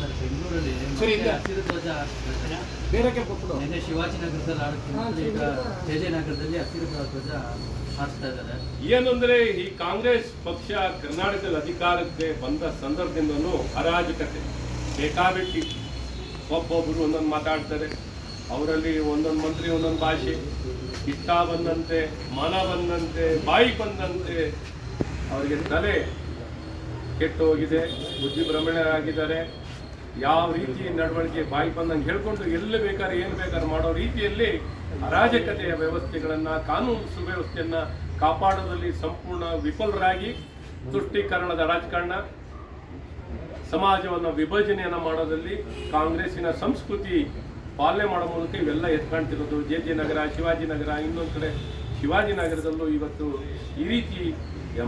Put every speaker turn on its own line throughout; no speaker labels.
Sir ಬೆಂಗಳೂರಲ್ಲಿ ಹಸಿರು ಧ್ವಜ ನಿನ್ನೆ ಶಿವಾಜಿನಗರದಲ್ಲಿ ಆಡುತ್ತೆ, ಈಗ ಜಯನಗರದಲ್ಲಿ ಹಸಿರು ಧ್ವಜ ಹಾರಿಸ್ತಾ ಇದ್ದಾರೆ.
ಏನಂದ್ರೆ ಈ ಕಾಂಗ್ರೆಸ್ ಪಕ್ಷ ಕರ್ನಾಟಕದಲ್ಲಿ ಅಧಿಕಾರಕ್ಕೆ ಬಂದ ಸಂದರ್ಭದಿಂದನೂ ಅರಾಜಕತೆ ಬೇಕಾಬಿಟ್ಟಿ, ಒಬ್ಬೊಬ್ಬರು ಒಂದೊಂದು ಮಾತಾಡ್ತಾರೆ, ಅವರಲ್ಲಿ ಒಂದೊಂದು ಮಂತ್ರಿ ಒಂದೊಂದು ಭಾಷೆ, ಇಷ್ಟ ಬಂದಂತೆ ಮನ ಬಂದಂತೆ ಬಾಯಿ ಬಂದಂತೆ ಅವರಿಗೆ ತಲೆ ಕೆಟ್ಟು ಹೋಗಿದೆ, ಬುದ್ಧಿ ಭ್ರಮಣರಾಗಿದ್ದಾರೆ. ಯಾವ ರೀತಿ ನಡವಳಿಕೆ ಬಾಯಿ ಬಂದಂಗೆ ಹೇಳ್ಕೊಂಡು ಎಲ್ಲಿ ಬೇಕಾದ್ರೆ ಏನು ಬೇಕಾದ್ರೆ ಮಾಡೋ ರೀತಿಯಲ್ಲಿ ಅರಾಜಕತೆಯ ವ್ಯವಸ್ಥೆಗಳನ್ನು, ಕಾನೂನು ಸುವ್ಯವಸ್ಥೆಯನ್ನು ಕಾಪಾಡೋದಲ್ಲಿ ಸಂಪೂರ್ಣ ವಿಫಲರಾಗಿ ತುಷ್ಟೀಕರಣದ ರಾಜಕಾರಣ, ಸಮಾಜವನ್ನು ವಿಭಜನೆಯನ್ನು ಮಾಡೋದಲ್ಲಿ ಕಾಂಗ್ರೆಸ್ಸಿನ ಸಂಸ್ಕೃತಿ ಪಾಲನೆ ಮಾಡೋ ಮೂಲಕ ಇವೆಲ್ಲ ಎತ್ಕಾಣ್ತಿರೋದು. ಜೆ ನಗರ, ಶಿವಾಜಿನಗರ, ಇನ್ನೊಂದು ಕಡೆ ಶಿವಾಜಿನಗರದಲ್ಲೂ ಇವತ್ತು ಈ ರೀತಿ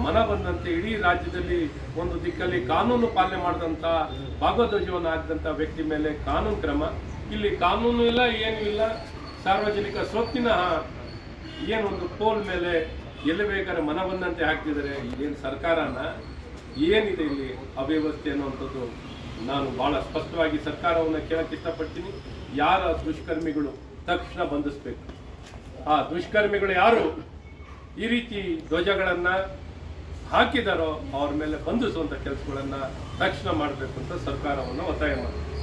ಮನ ಬಂದಂತೆ ಇಡೀ ರಾಜ್ಯದಲ್ಲಿ ಒಂದು ದಿಕ್ಕಲ್ಲಿ ಕಾನೂನು ಪಾಲನೆ ಮಾಡಿದಂಥ ಭಾಗವಧ್ವಜವನ್ನು ಹಾಕಿದಂಥ ವ್ಯಕ್ತಿ ಮೇಲೆ ಕಾನೂನು ಕ್ರಮ. ಇಲ್ಲಿ ಕಾನೂನು ಇಲ್ಲ, ಏನೂ ಇಲ್ಲ. ಸಾರ್ವಜನಿಕ ಸ್ವತ್ತಿನ ಏನೊಂದು ಪೋಲ್ ಮೇಲೆ ಎಲ್ಲಿ ಬೇಕಾದ್ರೆ ಮನ ಬಂದಂತೆ ಹಾಕ್ತಿದ್ದಾರೆ. ಏನು ಸರ್ಕಾರನ ಏನಿದೆ ಇಲ್ಲಿ ಅವ್ಯವಸ್ಥೆ ಅನ್ನುವಂಥದ್ದು ನಾನು ಭಾಳ ಸ್ಪಷ್ಟವಾಗಿ ಸರ್ಕಾರವನ್ನು ಕೇಳಕ್ಕೆ ಇಷ್ಟಪಡ್ತೀನಿ. ಯಾರ ದುಷ್ಕರ್ಮಿಗಳು ತಕ್ಷಣ ಬಂಧಿಸಬೇಕು. ಆ ದುಷ್ಕರ್ಮಿಗಳು ಯಾರು ಈ ರೀತಿ ಧ್ವಜಗಳನ್ನು ಹಾಕಿದಾರೋ ಅವ್ರ ಮೇಲೆ ಬಂಧಿಸುವಂಥ ಕೆಲಸಗಳನ್ನು ತಕ್ಷಣ ಮಾಡಬೇಕು ಅಂತ ಸರ್ಕಾರವನ್ನು ಒತ್ತಾಯ ಮಾಡ್ತೀನಿ.